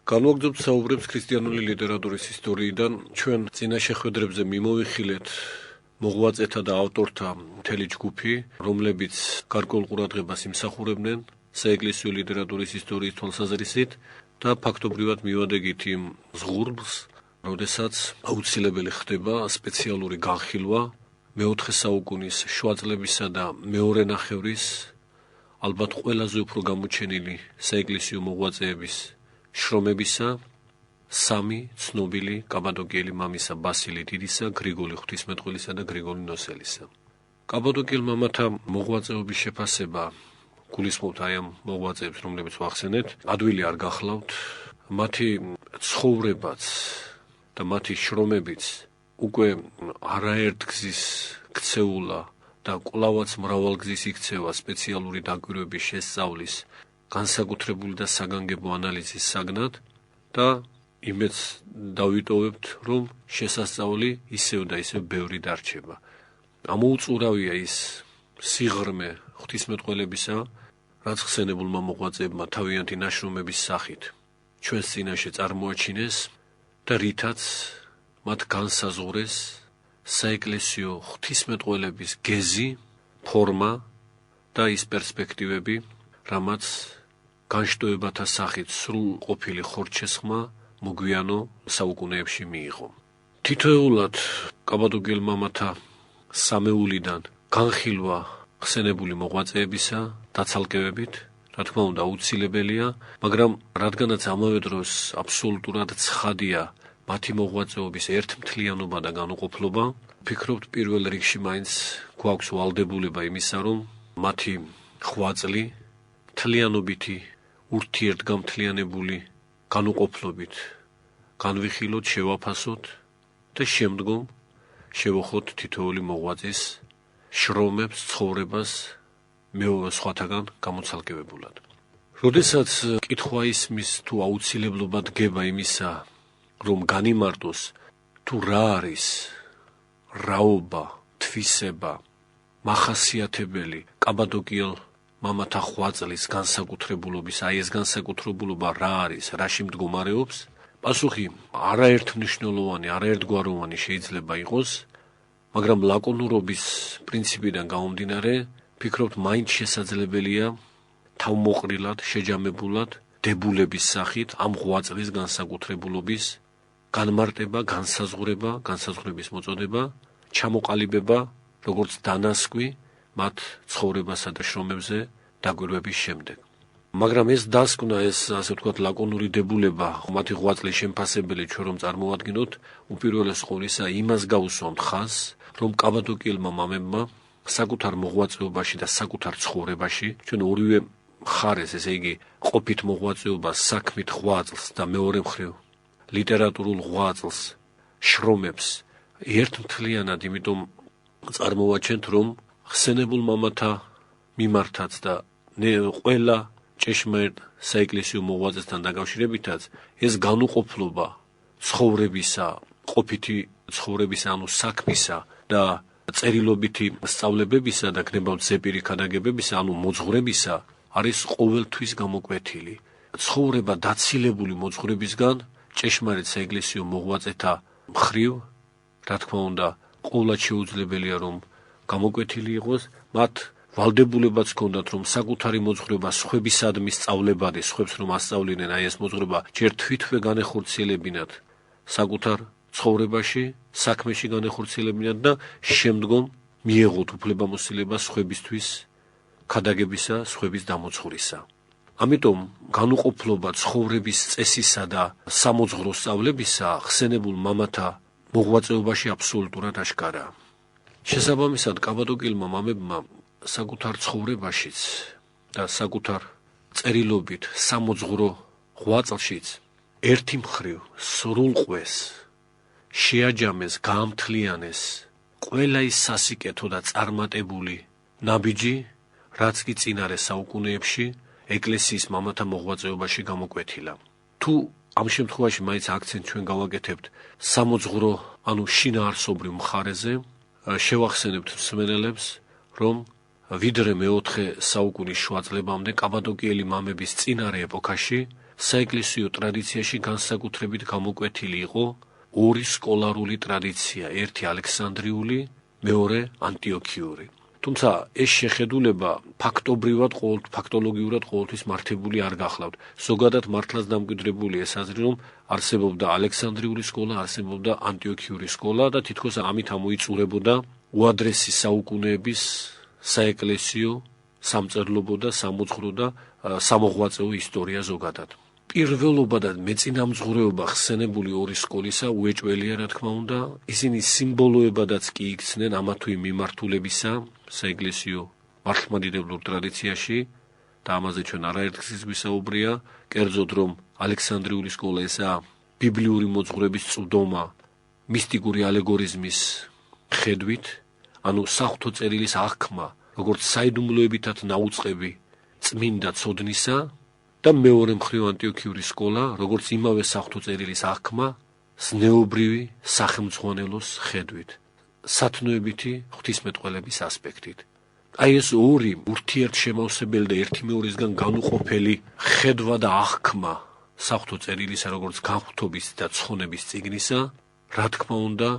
განვაგრძობთ საუბრებს ქრისტიანული ლიტერატურის ისტორიიდან, ჩვენ წინა შეხვედრებზე მიმოვიხილეთ მოღვაწეთა და ავტორთა მთელი ჯგუფი, რომლებიც გარკვეულ ყურადღებას იმსახურებდნენ საეკლესიო ლიტერატურის ისტორიის თვალსაზრისით და ფაქტობრივად მივადგით იმ ზღურბლს, როდესაც აუცილებელი ხდება სპეციალური განხილვა მეოთხე საუკუნის შუა წლებისა და მეორე ნახევრის ალბათ ყველაზე უფრო გამოჩენილი საეკლესიო მოღვაწეების შრომებისა, სამი ცნობილი კაბადოკიელი მამისა ბასილი დიდისა, გრიგოლი ღვთისმეტყველისა და გრიგოლი ნოსელისა. კაბადოკიელ მამათა მოღვაწეობის შეფასება გულისხმობთ აი ამ მოღვაწეებს, რომლებიც ვახსენეთ, ადვილი არ გახლავთ, მათი ცხოვრებაც და მათი შრომებიც უკვე არაერთ გზის ქცეულა და კვლავაც მრავალგზის იქცევა სპეციალური დაკვირვების შესწავლის განსაკუთრებული და საგანგებო ანალიზის საგნად და იმეც დავიტოვებთ, რომ შესასწავლი ისევ და ისევ ბევრი დარჩება. ამოუწურავია ის სიღრმე ღვთისმეტყველებისა, რაც ხსენებულმა მოღვაწეებმა თავიანთი ნაშრომების სახით ჩვენს წინაშე წარმოაჩინეს და რითაც მათ განსაზღვრეს საეკლესიო ღვთისმეტყველების გეზი, ფორმა და ის პერსპექტივები, რამაც განშტოებათა სახით სრულყოფილი ხორჩესხმა მოგვიანო საუკუნეებში მიიღო. თითოეულად კაბადოკიელ მამათა სამეულიდან განხილვა ხსენებული მოღვაწეებისა დაცალკევებით, რა თქმა უნდა, აუცილებელია, მაგრამ რადგანაც ამავე დროს აბსოლუტურად ცხადია მათი მოღვაწეობის ერთმთლიანობა და განუყოფლობა, ვფიქრობთ პირველ რიგში მაინც გვაქვს ვალდებულება იმისა, რომ მათი ღვაწლი მთლიანობითი, ურთიერთგამთლიანებული განუყოფლობით განვიხილოთ, შევაფასოთ და შემდგომ შევახოთ თითოეული მოღვაწის შრომებს, ცხოვრებას სხვათაგან გამოცალკევებულად. როდესაც კითხვა ისმის თუ აუცილებლობა დგება იმისა, რომ განიმარტოს თუ რა არის რაობა, თვისება, მახასიათებელი კაბადოკიელ მამათა ღვაწლის განსაკუთრებულობის, აი ეს განსაკუთრებულობა რა არის, რაში მდგომარეობს, პასუხი არაერთმნიშვნელოვანი, არაერთგვაროვანი შეიძლება იყოს, მაგრამ ლაკონურობის პრინციპიდან გამომდინარე, ვფიქრობთ, მაინც შესაძლებელია თავმოყრილად, შეჯამებულად, დებულების სახით ამ ღვაწლის განსაკუთრებულობის განმარტება, განსაზღვრება, განსაზღვრების მოწოდება, ჩამოყალიბება, როგორც დანასკვი მათ ცხოვრებასა და შრომებზე დაკვირვების შემდეგ. მაგრამ ეს დასკვნა, ეს ასე ვთქვათ, ლაკონური დებულება, მათი ღვაწლის შემფასებელი ჩვენ რომ წარმოვადგინოთ, უპირველეს ყოვლისა იმას გაუსვამთ ხაზს, რომ კაბადოკიელმა მამებმა საკუთარ მოღვაწეობაში და საკუთარ ცხოვრებაში ჩვენ ორივე მხარეს, ესე იგი, ყოფით მოღვაწეობას, საქმით ღვაწლს და მეორე მხრივ ლიტერატურულ ღვაწლს, შრომებს ერთმთლიანად, იმიტომ წარმოვაჩენთ, რომ ხსენებულ მამათა მიმართაც და ყველა ჭეშმარიტ საეკლესიო მოღვაწესთან დაკავშირებითაც ეს განუყოფლობა ცხოვრებისა, ყოფითი ცხოვრებისა, ანუ საქმისა და წერილობითი სწავლებებისა და გნებავთ ზეპირი ქადაგებებისა, ანუ მოძღვრებისა, არის ყოველთვის გამოკვეთილი. ცხოვრება დაცილებული მოძღვრებისგან ჭეშმარიტ საეკლესიო მოღვაწეთა მხრივ, რა თქმა უნდა, ყოვლად შეუძლებელია, რომ გამოკვეთილი იყოს, მათ ვალდებულებაც ჰქონდათ, რომ საკუთარი მოძღვრება სხვებისადმი სწავლებადი, სხვებს რომ ასწავლინენ, აი ეს მოძღვრება ჯერ თვითვე განეხორციელებინათ საკუთარ ცხოვრებაში, საქმეში განეხორციელებინათ და შემდგომ მიეღოთ უფლებამოსილება სხვებისთვის ქადაგებისა, სხვების დამოძღვრისა. ამიტომ განუყოფლობა ცხოვრების წესისა და სამოძღვრო სწავლებისა ხსენებულ მამათა მოღვაწეობაში აბსოლუტურად აშკარაა. შესაბამისად, კაბადოკიელმა მამებმა საკუთარ ცხოვრებაშიც და საკუთარ წერილობით სამოძღვრო ღვაწლშიც ერთი მხრივ სრულყვეს, შეაჯამეს, გაამთლიანეს ყველა ის სასიკეთო და წარმატებული ნაბიჯი, რაც კი წინარე საუკუნეებში ეკლესიის მამათა მოღვაწეობაში გამოკვეთილა. თუ ამ შემთხვევაში მაინც აქცენტ ჩვენ გავაკეთებთ სამოძღვრო, ანუ შინაარსობრივ მხარეზე, შევახსენებთ მსმენელებს, რომ ვიდრე მეოთხე საუკუნის შუა წლებამდე კაბადოკიელი მამების წინარე ეპოქაში საეკლესიო ტრადიციაში განსაკუთრებით გამოკვეთილი იყო ორი სკოლარული ტრადიცია, ერთი ალექსანდრიული, მეორე ანტიოქიური. თუმცა ეს შეხედულება ფაქტოლოგიურად ყოველთვის მართებული არ გახლავთ. ზოგადად მართლაც დამკვიდრებული ეს აზრი, რომ არსებობდა ალექსანდრიული სკოლა, არსებობდა ანტიოქიური სკოლა და თითქოს ამით ამოიწურებოდა უადრესი საუკუნეების საეკლესიო, სამწერლობო და სამოძღვრო და სამოღვაწეო ისტორია ზოგადად. პირველობა და მეწინამძღვრეობა ხსენებული ორი სკოლისა უეჭველია, რა თქმა უნდა, ისინი სიმბოლოებადაც კი იქცნენ ამა თუ იმ მიმართულებისა საეკლესიო მართლმადიდებლურ ტრადიციაში და ამაზე ჩვენ არაერთხელ გვისაუბრია, კერძოდ რომ ალექსანდრიული სკოლა ესაა ბიბლიური მოძღვრების წვდომა მისტიკური ალეგორიზმის ხედვით, ანუ საღვთო წერილის აღქმა, როგორც საიდუმლოებითად ნაუწყები წმინდა ცოდნისა და მეორე მხრივ ანტიოქიური სკოლა, როგორც იმავე საღვთო წერილის აღქმა ზნეობრივი სახელმძღვანელოს ხედვით, სათნოებითი ღვთისმეტყველების ასპექტით. აი ეს ორი ურთიერთშემავსებელი და ერთი მეორისგან განუყოფელი ხედვა და აღქმა საღვთო წერილისა, როგორც განღვთობის და ცხონების წიგნისა, რა თქმა უნდა,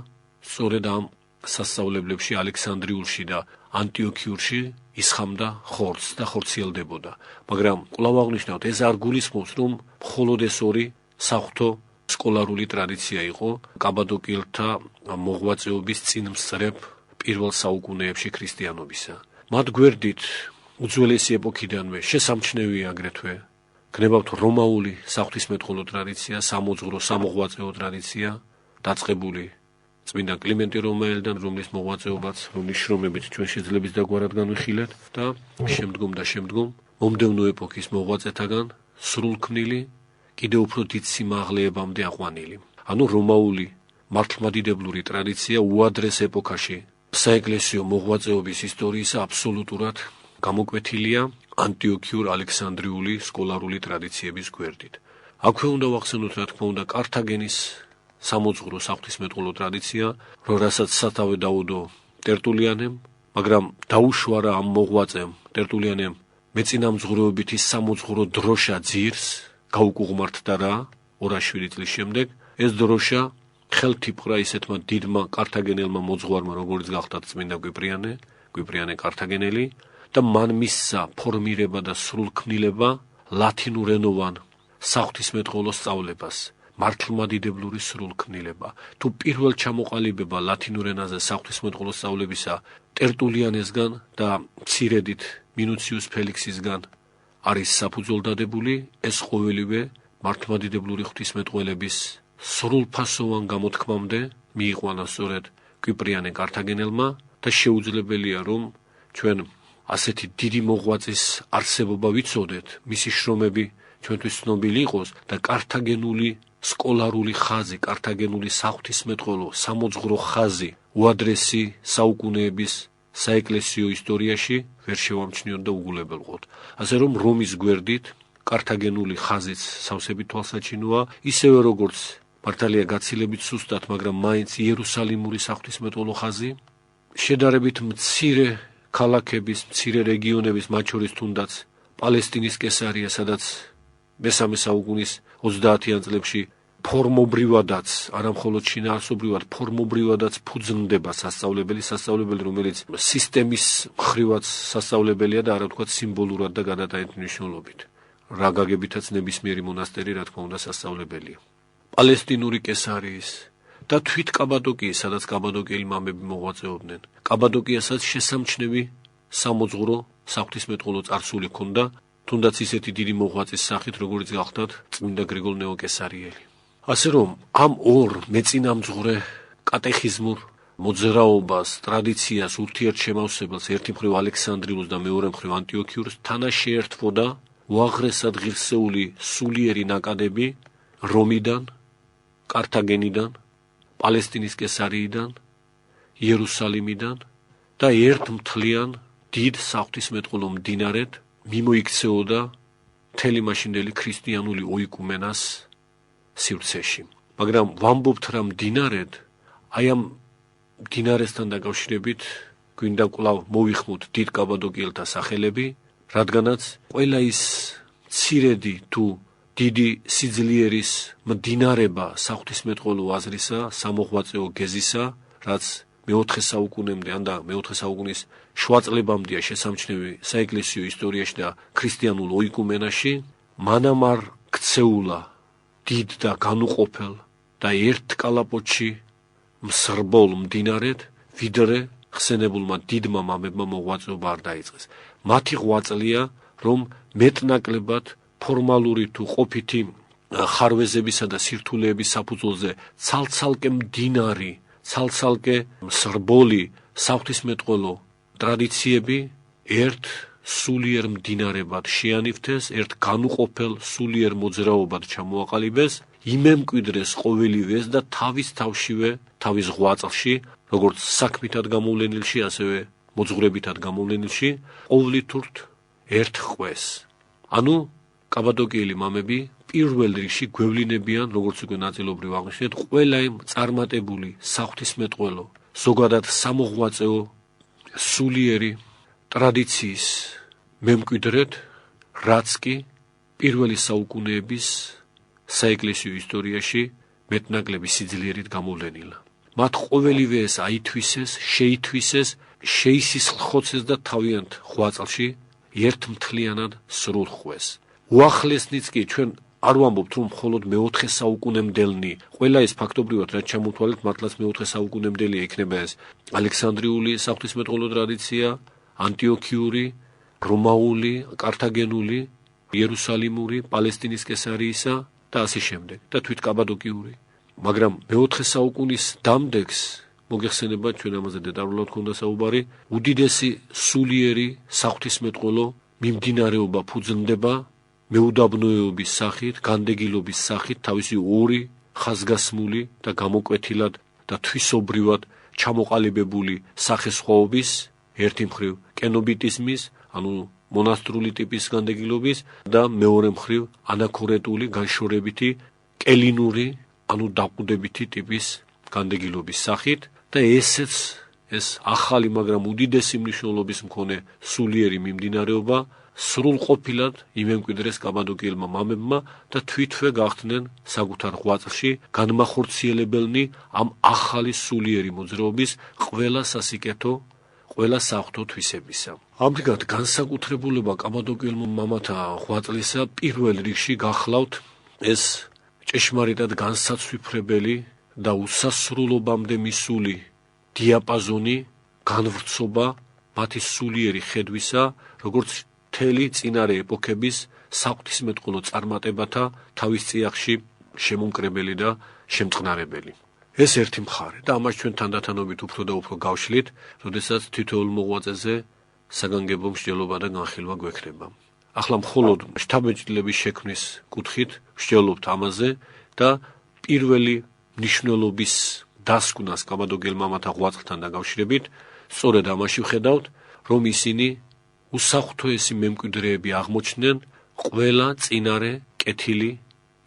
სწორედ ამ სასწავლებლებში ალექსანდრიულში და ანტიოქიურში ისხამდა ხორცს და ხორციელდებოდა. მაგრამ კვლავ აღნიშნავთ, ეს არ გულისხმობს, რომ მხოლოდ ეს ორი საღვთო სკოლარული ტრადიცია იყო კაბადოკიელთა მოღვაწეობის წინმსწრებ პირველ საუკუნეებში ქრისტიანობისა. მათ გვერდით უძველესი ეპოქიდანვე შესამჩნევია აგრეთვე გნებავთ რომაული საღვთისმეტყველო ტრადიცია, სამოძღვრო სამოღვაწეო ტრადიცია, დაწყებული წმინდა კლიმენტი რომაელიდან, რომლის მოღვაწეობაც, რომლის შრომებით ჩვენ შეძლებს დაგვარად განვიხილეთ და შემდგომ მომდევნო ეპოქის მოღვაწეთაგან სრულქმნილი, კიდევ უფრო დიდ სიმაღლეებამდე აყვანილი. ანუ რომაული მართლმადიდებლური ტრადიცია უადრეს ეპოქაში საეკლესიო მოღვაწეობის ისტორიისა აბსოლუტურად გამოკვეთილია ანტიოქიურ ალექსანდრიული სკოლარული ტრადიციების გვერდით. აქვე უნდა ვახსენოთ, რა თქმა უნდა, კართაგენის სამოძღვრო საღვთისმეტყველო ტრადიცია, რასაც სათავე დაუდო ტერტულიანემ, მაგრამ დაუშვარა ამ მოღვაწემ ტერტულიანემ მეწინამძღვრეობითი სამოძღვრო დროშა ძირს, გაუკუღმართდა რა 207 წლის შემდეგ. ეს დროშა ხელთიპყრა ისეთმა დიდმა კართაგენელმა მოძღვარმა, როგორც გახდათ წმინდა კვიპრიანე კართაგენელი და მან მისცა ფორმირება და სრულქმნილება ლათინურენოვან საღვთისმეტყველო სწავლებას. მართლმადიდებლური სრულქმნილება. თუ პირველ ჩამოყალიბება ლათინურ ენაზე საღვთისმეტყველო სწავლებისა ტერტულიანესგან და მცირედით მინუციუს ფელიქსისგან არის საფუძველდადებული, ეს ყოველივე მართლმადიდებლური ღვთისმეტყველების სრულფასოვან გამოთქმამდე მიიყვანა სწორედ კვიპრიანე კართაგენელმა და შეუძლებელია, რომ ჩვენ ასეთი დიდი მოღვაწის არსებობა ვიცოდეთ, მისი შრომები ჩვენთვის ცნობილი იყოს და კართაგენული სკოლარული ხაზი, კართაგენული საღვთისმეტყველო სამოძღვრო ხაზი უადრესი საუკუნეების საეკლესიო ისტორიაში ვერ შევამჩნიოთ და უგულებელყოთ. ასე რომ რომის გვერდით კართაგენული ხაზიც სავსებით თვალსაჩინოა, ისევე როგორც მართალია გაცილებით სუსტად, მაგრამ მაინც იერუსალიმური საღვთისმეტყველო ხაზი, შედარებით მცირე ქალაქების, მცირე რეგიონების, მათ შორის თუნდაც პალესტინის კესარია, სადაც მესამე საუკუნის 30-იან წლებში ფორმობრივადაც, არამხოლოდ შინაარსობრივად, ფორმობრივადაც ფუძნდება სასწავლებელი, რომელიც სისტემის მხრივაც სასწავლებელია და არა ვთქვათ სიმბოლურად და გადატანით მნიშვნელობით. რა გაგებითაც ნებისმიერი მონასტერი, რა თქმა უნდა, სასწავლებელია. პალესტინური კესარიის და თვით კაბადოკიის, სადაც კაბადოკიელი მამები მოღვაწეობდნენ. კაბადოკიასაც შესამჩნევი სამოძღვრო საღვთისმეტყველო წარსული ჰქონდა, თუნდაც ისეთი დიდი მოღვაწის სახით, როგორც გახდათ წმინდა გრიგოლ ნეოკესარიელი. ასე რომ ამ ორ მეწინამძღვრე კატეხიზმურ მოძრაობას, ტრადიციას, ურთიერთშემავსებელს, ერთი მხრივ ალექსანდრიულს და მეორე მხრივ ანტიოქიურს თანაშეერთვოდა უაღრესად ღირსეული სულიერი ნაკადები რომიდან, კართაგენიდან, პალესტინის კესარიიდან, იერუსალიმიდან და ერთ მთლიან დიდ საღვთისმეტყველო მდინარედ მიმოიქცეოდა მთელი მაშინდელი ქრისტიანული ოიკუმენას სივრცეში. მაგრამ ვამბობთ რა მდინარედ, აი ამ მდინარესთან დაკავშირებით გვინდა კვლავ მოვიხმოთ დიდ კაბადოკიელთა სახელები, რადგანაც ყველა ის მცირედი თუ დიდი სიძლიერის მდინარება საღვთისმეტყველო აზრისა, სამოღვაწეო გეზისა, რაც მეოთხე საუკუნემდე ან და მეოთხე საუკუნის შუა წლებამდეა შესამჩნევი საეკლესიო ისტორიაში და ქრისტიანულ ოიკუმენაში, მანამ არ ქცეულა დიდ და განუყოფელ და ერთ კალაპოტში მსრბოლ მდინარედ, ვიდრე ხსენებულმა დიდმა მამებმა მოღვაწეობა არ დაიწყეს. მათი ღვაწლია, რომ მეტნაკლებად ფორმალური თუ ყოფითი ხარვეზებისა და სირთულეების საფუძველზე ცალ-ცალკე მდინარი, ცალ-ცალკე მსრბოლი საღვთისმეტყველო ტრადიციები ერთ სულიერ მდინარებად შეანიფთეს, ერთ განუყოფელ სულიერ მოძრაობად ჩამოაყალიბეს, იმემკვიდრეს ყოველივე ეს და თავის თავშივე, თავის ღვაწლში, როგორც საქმითად გამოვლენილში, ასევე მოძღვრებითად გამოვლენილში, ყოვლითურთ ერთ ხვეს. ანუ კაბადოკიელი მამები პირველ რიგში გვევლინებიან, როგორც უკვე ნაწილობრივ აღნიშნეთ, ყველა იმ წარმატებული საღვთისმეტყველო, ზოგადად სამოღვაწეო სულიერი ტრადიციის მემკვიდრედ, რაც კი პირველი საუკუნეების საეკლესიო ისტორიაში მეტნაკლები სიძლიერით გამოვლენილა. მათ ყოველივე ეს აითვისეს, შეითვისეს, შეისისხლხოცეს და თავიანთ ღვაწლში ერთმთლიანად სრულ ხვეს. უახლესნიც კი ჩვენ არ ვამბობთ, რომ მხოლოდ მეოთხე საუკუნემდელნი, ყველა ეს ფაქტობრივად რაც ჩამოთვალეთ, მართლაც მეოთხე საუკუნემდელია, იქნება ეს ალექსანდრიული საღვთისმეტყველო ტრადიცია, ანტიოქიური, რომაული, კართაგენული, იერუსალიმური, პალესტინის კესარიისა და ასე შემდეგ და თვით კაბადოკიური. მაგრამ მეოთხე საუკუნის დამდეგს მოგეხსენება, ჩვენ ამაზე დეტალურად ქონდა საუბარი, უდიდესი სულიერი საღვთისმეტყველო მიმდინარეობა ფუძლდება მეუდაბნოეობის სახით, განდეგილობის სახით, თავისი ორი ხაზგასმული და გამოკვეთილად და თვისობრივად ჩამოყალიბებული სახესხვაობის, ერთი მხრივ კენობიტიზმის, ანუ მონასტრული ტიპის განდეგილობის და მეორე მხრივ ანაქორეტული, განშორებითი, კელინური, ანუ დაყუდებითი ტიპის განდეგილობის სახით და ეს ახალი, მაგრამ უდიდესი მნიშვნელობის მქონე სულიერი მიმდინარეობა სრულყოფილად იმემკვიდრეს კაბადოკიელმა მამებმა და თვითვე გახდნენ საკუთარ ღვაწლში განმახორციელებელნი ამ ახალი სულიერი მოძრაობის ყველა სასიკეთო, ყველა საღვთო თვისებისა. ამრიგად განსაკუთრებულება კაბადოკიელმა მამათა ღვაწლისა პირველ რიგში გახლავთ ეს ჭეშმარიტად განსაცვიფრებელი და უსასრულობამდე მისული დიაპაზონი, განვრცობა მათი სულიერი ხედვისა, როგორც მთელი წინარე ეპოქების საღვთისმეტყველო წარმატებათა თავის წიაღში შემონკრებელი და შემწყნარებელი. ეს ერთი მხარე და ამას ჩვენ თანდათანობით უფრო და უფრო გავშლით, როდესაც თითოეულ მოღვაწეზე საგანგებო მსჯელობა და განხილვა გვექნება. ახლა მხოლოდ შთაბეჭდილების შექმნის კუთხით ვსჯელობთ ამაზე და პირველი მნიშვნელობის დასკვნას კაბადოკიელ მამათა ღვაწლთან დაკავშირებით, სწორედ ამაში ვხედავთ, რომ ისინი უსაღვთოესი მემკვიდრეები აღმოჩნდნენ ყველა წინარე კეთილი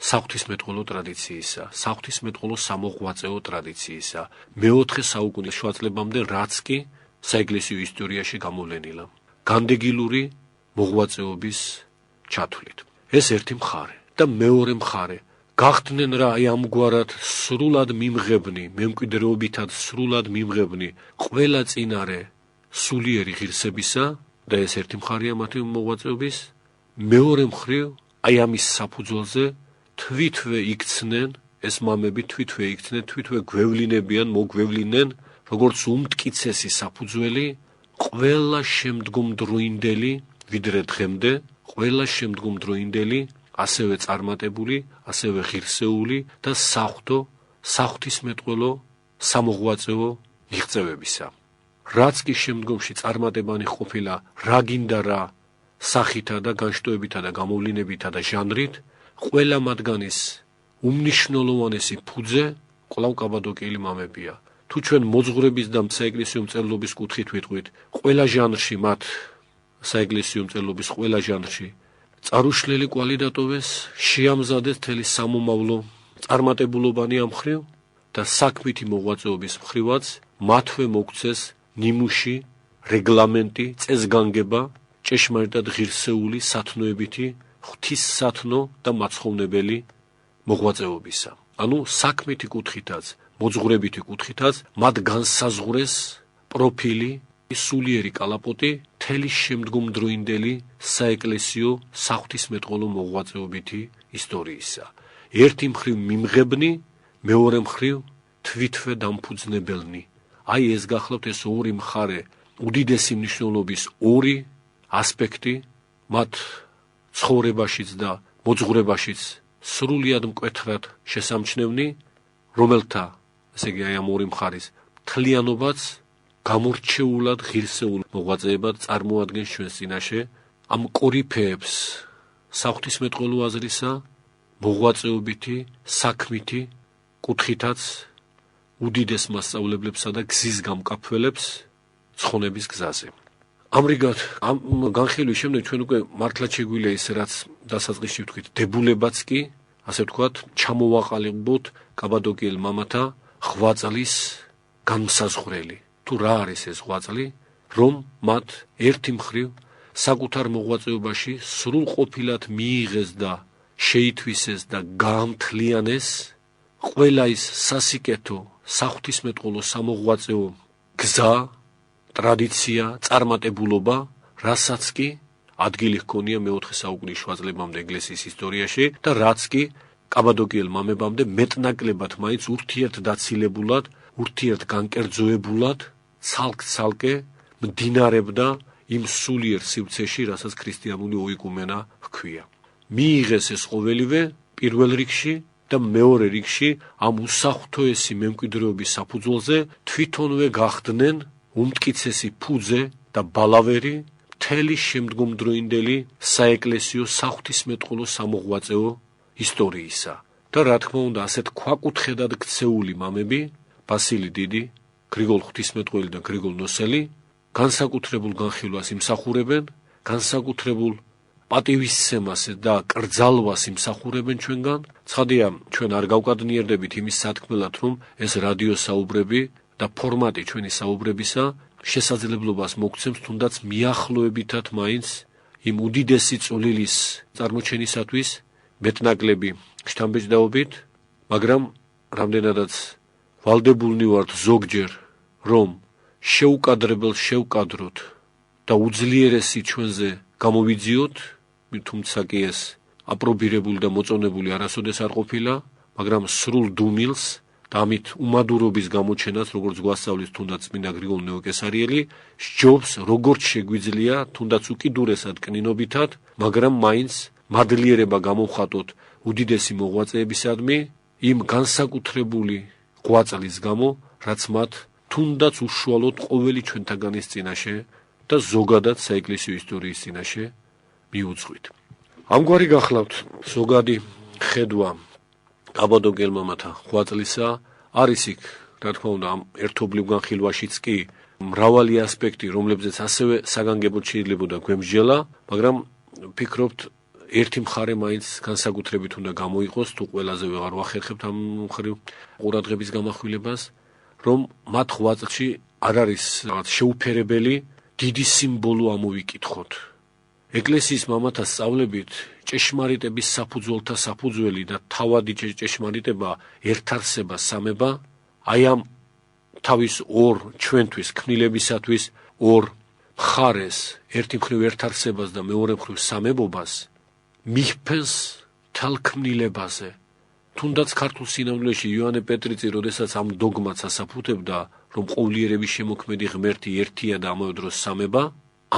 საღვთისმეტყველო ტრადიციისა, საღვთისმეტყველო სამოღვაწეო ტრადიციისა, მეოთხე საუკუნის შუა წლებამდე, რაც კი საეკლესიო ისტორიაში გამოვლენილა, განდეგილური მოღვაწეობის ჩათვლით. ეს ერთი მხარე და მეორე მხარე, გახდნენ რა აი ამგვარად სრულად მიმღებნი, მემკვიდრეობითად სრულად მიმღებნი ყველა წინარე სულიერი ღირსებისა და ეს ერთი მხარეა მათი მოღვაწეობის, მეორე მხრივ აი ამის საფუძველზე თვითვე იქცნენ, ეს მამები თვითვე იქცნენ, თვითვე გვევლინებიან, მოგვევლინენ, როგორც უმტკიცესი საფუძველი ყველა შემდგომდროინდელი, ვიდრე დღემდე, ყველა შემდგომდროინდელი, ასევე წარმატებული, ასევე ღირსეული და საღვთისმეტყველო სამოღვაწეო მიღწევებისა. რაც კი შემდგომში წარმატებანი ყოფილა რა გინდა რა სახითა და განშტოებითა და გამოვლინებითა და ჟანრით, ყველა მათგანის უმნიშვნელოვანესი ფუძე კვლავ კაბადოკიელი მამებია. თუ ჩვენ მოძღვრების და საეკლესიო მწერლობის კუთხით ვიტყვით, ყველა ჟანრში მათ საეკლესიო მწერლობის ყველა ჟანრში წარუშლელი კვალი დატოვეს, შეამზადეს მთელი სამომავლო წარმატებულობანი ამ მხრივ და საქმითი მოღვაწეობის მხრივაც მათვე მოგცეს ნიმუში, რეგლამენტი, წესგანგება, ჭეშმარიტად ღირსეული, სათნოებითი ღვთისსათნო და მაცხოვნებელი მოღვაწეობისა. ანუ საქმითი კუთხითაც, მოძღვრებითი კუთხითაც მათ განსაზღვრეს პროფილი, სულიერი კალაპოტი მთელი შემდგომდროინდელი საეკლესიო საღვთისმეტყველო მოღვაწეობითი ისტორიისა. ერთი მხრივ მიმღებნი, მეორე მხრივ თვითვე დამფუძნებელნი. აი ეს გახლავთ ეს ორი მხარე, უდიდესი მნიშვნელობის ორი ასპექტი მათ ცხოვრებაშიც და მოძღვრებაშიც სრულიად მკვეთრად შესამჩნევნი, რომელთა, ესე იგი აი ამ ორი მხარის მთლიანობაც გამორჩეულად ღირსეულ მოღვაწეებად წარმოადგენს ჩვენს წინაშე ამ კორიფეებს საღვთისმეტყველო აზრისა, მოღვაწეობითი, საქმითი კუთხითაც უდიდეს მასწავლებლებსა და გზის გამკაფველებს ცხონების გზაზე. ამრიგად, ამ განხილვის შემდეგ ჩვენ უკვე მართლაც შეგვიძლია ის რაც დასაწყისში ვთქვით, დებულებაც კი, ასე ვთქვათ, ჩამოვაყალიბოთ კაბადოკიელ მამათა ღვაწლის განმსაზღვრელი. თუ რა არის ეს ღვაწლი, რომ მათ ერთი მხრივ საკუთარ მოღვაწეობაში სრულყოფილად მიიღეს და შეითვისეს და გაამთლიანეს ყველა ის სასიკეთო, საღვთისმეტყველო სამოღვაწეო გზა, ტრადიცია, წარმატებულობა, რასაც კი ადგილი ჰქონია მე-4 საუკუნის შუა წლებამდე ეკლესიის ისტორიაში და რაც კი კაბადოკიელ მამებამდე მეტნაკლებად მაინც ურთიერთდაცილებულად, ურთიერთგანკერძოებულად ცალკ-ცალკე მდინარებდა იმ სულიერ სივრცეში, რასაც ქრისტიანული ოიკუმენა ჰქვია. მიიღეს ეს ყოველივე პირველ რიგში და მეორე რიგში ამ უსახთოესი მემკვიდრეობის საფუძველზე თვითონვე გახდნენ უმტკიცესი ფუძე და ბალავერი მთელი შემდგომდროინდელი საეკლესიო საღვთისმეტყველო სამოღვაწეო ისტორიისა. და რა თქმა უნდა, ასეთ ქვაკუთხედად ქცეული მამები, ბასილი დიდი, გრიგოლ ღვთისმეტყველი და გრიგოლ ნოსელი, განსაკუთრებულ განხილვას იმსახურებენ, განსაკუთრებულ პატივისცემას და კრძალვას იმსახურებენ ჩვენგან. ცხადია, ჩვენ არ გავკადნიერდებით იმის სათქმელად, რომ ეს რადიო საუბრები და ფორმატი ჩვენი საუბრებისა შესაძლებლობას მოგცემს თუნდაც მიახლოებითად მაინც იმ უდიდესი წვლილის წარმოჩენისათვის მეტნაკლები შთამბეჭდაობით, მაგრამ რამდენადაც ვალდებულნი ვართ ზოგჯერ, რომ შეუკადრებელ შევკადროთ და უძლიერესი ჩვენზე გამოვიძიოთ, თუმცა კი ეს აპრობირებული და მოწონებული არასოდეს არ ყოფილა, მაგრამ სრულ დუმილს და ამით უმადურობის გამოჩენას, როგორც გვასწავლის თუნდაც წმინდა გრიგოლ ნეოკესარიელი, სჯობს როგორც შეგვიძლია, თუნდაც უკიდურესად კნინობითად, მაგრამ მაინც მადლიერება გამოვხატოთ უდიდესი მოღვაწეებისადმი, იმ განსაკუთრებული ღვაწლის გამო, რაც მათ თუნდაც უშუალოდ ყოველი ჩვენთაგანის წინაშე და ზოგადად საეკლესიო ისტორიის წინაშე მიუძღვით. ამგვარი გახლავთ ზოგადი ხედვა კაბადოკიელ მამათა ღვაწლისა, არის იქ, რა თქმა უნდა, ამ ერთობლივ განხილვაშიც კი მრავალი ასპექტი, რომლებზეც ასევე საგანგებოდ შეიძლებოდა გვემსჯელა, მაგრამ ვფიქრობთ, ერთი მხარე მაინც განსაკუთრებით უნდა გამოიყოს, თუ ყველაზე ვეღარ ვახერხებთ ამ მხრივ ყურადღების გამახვილებას, რომ მათ ღვაწლში არ არის რაღაც შეუფერებელი დიდი სიმბოლო ამოვიკითხოთ. ეკლესიის მამათა სწავლებით ჭეშმარიტების საფუძველთა საფუძველი და თავადი ჭეშმარიტება, ერთარსება, სამება, აი ამ თავის ორ ჩვენთვის, ქმნილებისათვის ორ მხარეს, ერთი მხრივ ერთარსებას და მეორე მხრივ სამებობას მიჰფენს თალქმნილებაზე. თუნდაც ქართულ სინამდვილეში იოანე პეტრიწი, როდესაც ამ დოგმას ასაფუთებდა, რომ ყოვლიერების შემოქმედი ღმერთი ერთია და ამავე დროს სამება,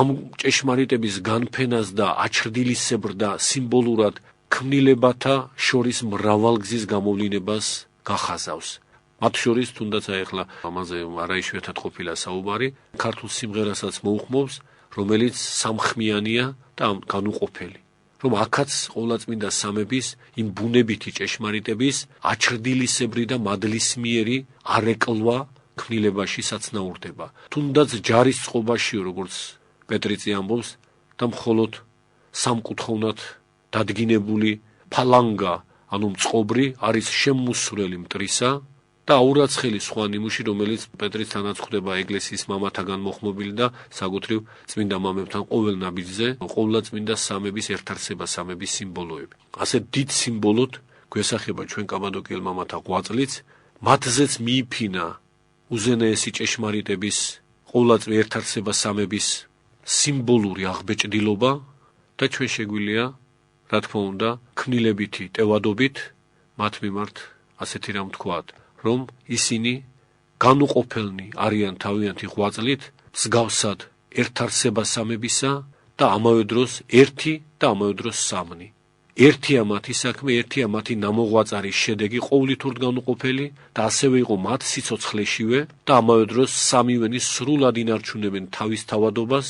ამ ჭეშმარიტების განფენას და აჩრდილისებრ და სიმბოლურად ქმნილებათა შორის მრავალგზის გამოვლინებას გახაზავს. მათ შორის, თუნდაც აი ახლა ამაზე არაიშვიათად ყოფილა საუბარი, ქართულ სიმღერასაც მოუხმობს, რომელიც სამხმიანია და განუყოფელი. რომ აქაც ყოვლადწმინდა სამების იმ ბუნებითი ჭეშმარიტების აჩრდილისებრი და მადლისმიერი არეკლვა ქმნილებაში საცნაურდება. თუნდაც ჯარის წყობაშიო, როგორც პეტრიწი ამბობს, და მხოლოდ სამკუთხოვნად დადგინებული ფალანგა, ანუ მწყობრი არის შემმუსვრელი მტრისა და აურაცხელი სხვა ნიმუში, რომელიც პეტრით თანაც ხვდება ეკლესიის მამათაგან მოხმობილი და საკუთრივ წმინდა მამებთან ყოველ ნაბიჯზე ყოვლადწმინდა სამების ერთარსება, სამების სიმბოლოები. ასე დიდ სიმბოლოდ გვესახება ჩვენ კაბადოკიელ მამათა ღვაწლიც, მათზეც მიიფინა უზენაესი ჭეშმარიტების ყოვლადწმი ერთარსება სამების სიმბოლური აღბეჭდილობა და ჩვენ შეგვიძლია, რა თქმა უნდა, ქმნილებითი ტევადობით მათ მიმართ ასეთი რამ ვთქვათ, რომ ისინი განუყოფელნი არიან თავიანთი ღვაწლით, მსგავსად ერთარსება სამებისა და ამავე დროს ერთი და ამავე დროს სამნი. ერთია მათი საქმე, ერთია მათი ნამოღვაწარის შედეგი ყოვლითურთ განუყოფელი და ასევე იყო მათ სიცოცხლეშივე და ამავე დროს სამივენი სრულად ინარჩუნებენ თავის თავადობას,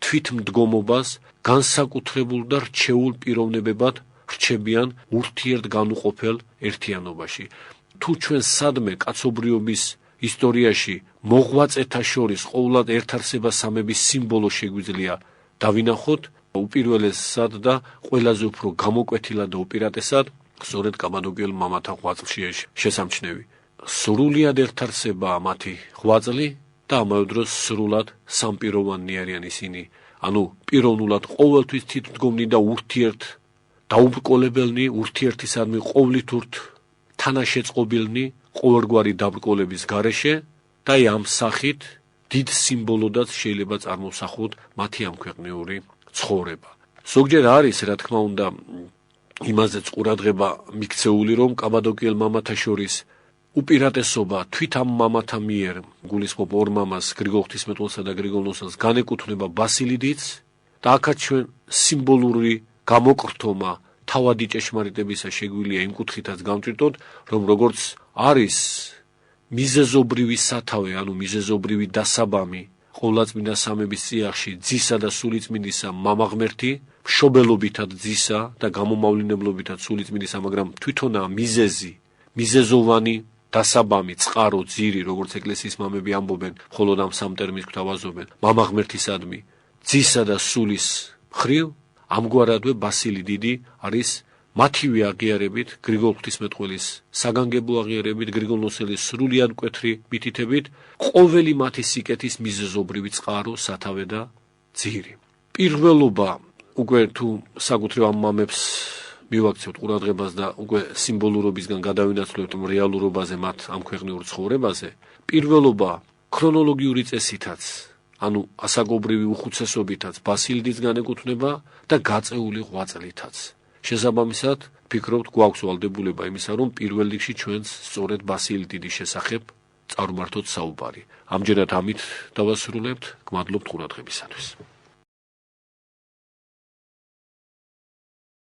თვითმდგომობას, განსაკუთრებულ და რჩეულ პიროვნებებად რჩებიან ურთიერთ განუყოფელ ერთიანობაში. თუ ჩვენ სადმე კაცობრიობის ისტორიაში მოღვაწეთა შორის ყოვლად ერთარსება სამების სიმბოლო შეგვიძლია დავინახოთ, უპირველესად და ყველაზე უფრო გამოკვეთილად და უპირატესად სწორედ კაბადოკიელ მამათა ღვაწლში შესამჩნევი. სრულიად ერთარსებაა მათი ღვაწლი და ამავე დროს სრულად სამპიროვანნი არიან ისინი. ანუ პიროვნულად ყოველთვის თვითმდგომნი და ურთიერთ დაუბრკოლებელნი, ურთიერთისადმი ყოვლითურთ თანაშეწყობილნი ყოველგვარი დაბრკოლების გარეშე და ამ სახით დიდ სიმბოლოდაც შეიძლება წარმოსახოთ მათი ამ ქვეყნიური ცხოვრება. ზოგჯერ არის, რა თქმა უნდა, იმაზეც ყურადღება მიქცეული, რომ კაბადოკიელ მამათა შორის უპირატესობა თვით ამ მამათა მიერ, გულისხმობ ორ მამას, გრიგოლ ღვთისმეტყველსა და გრიგოლ ნოსელს, განეკუთვნება ბასილიდიც და აქაც ჩვენ სიმბოლური გამოკრთომა თავადი ჭეშმარიტებისა შეგვიძლია იმ კუთხითაც გამჭირდოთ, რომ როგორც არის მიზეზობრივი სათავე, ანუ მიზეზობრივი დასაბამი ყოვლადწმინდა სამების წიაღში ძისა და სულიწმინდისა მამაღმერთი, მშობელობითად ძისა და გამომავლინებლობითად სულიწმინდისა, მაგრამ თვითონაა მიზეზი, მიზეზოვანი დასაბამი, წყარო, ძირი, როგორც ეკლესიის მამები ამბობენ, მხოლოდ ამ სამ ტერმინს გვთავაზობენ, მამაღმერთისადმი, ძისა და სულის მხრივ, ამგვარადვე ბასილი დიდი არის მათივე აღიარებით, გრიგოლ ღვთისმეტყველის საგანგებო აღიარებით, გრიგოლ ნოსელის სრულიად მკვეთრი მითითებით, ყოველი მათი სიკეთის მიზეზობრივი წყარო, სათავე და ძირი. პირველობა, უკვე თუ საკუთრივ ამ მამებს მივაქცევთ ყურადღებას და უკვე სიმბოლურობისგან გადავინაცვლებთ რეალურობაზე, მათ ამ ქვეყნიურ ცხოვრებაზე, პირველობა ქრონოლოგიური წესითაც, ანუ ასაკობრივი უხუცესობითაც ბასილიდიც განეკუთვნება და გაწეული ღვაწლითაც. შესაბამისად, ფიქრობთ, გვაქვს ვალდებულება იმისა, რომ პირველ რიგში ჩვენს სწორედ ბასილი დიდის შესახებ წავმართოთ საუბარი. ამჯერად ამით დავასრულებთ, გმადლობთ ყურადღებისათვის.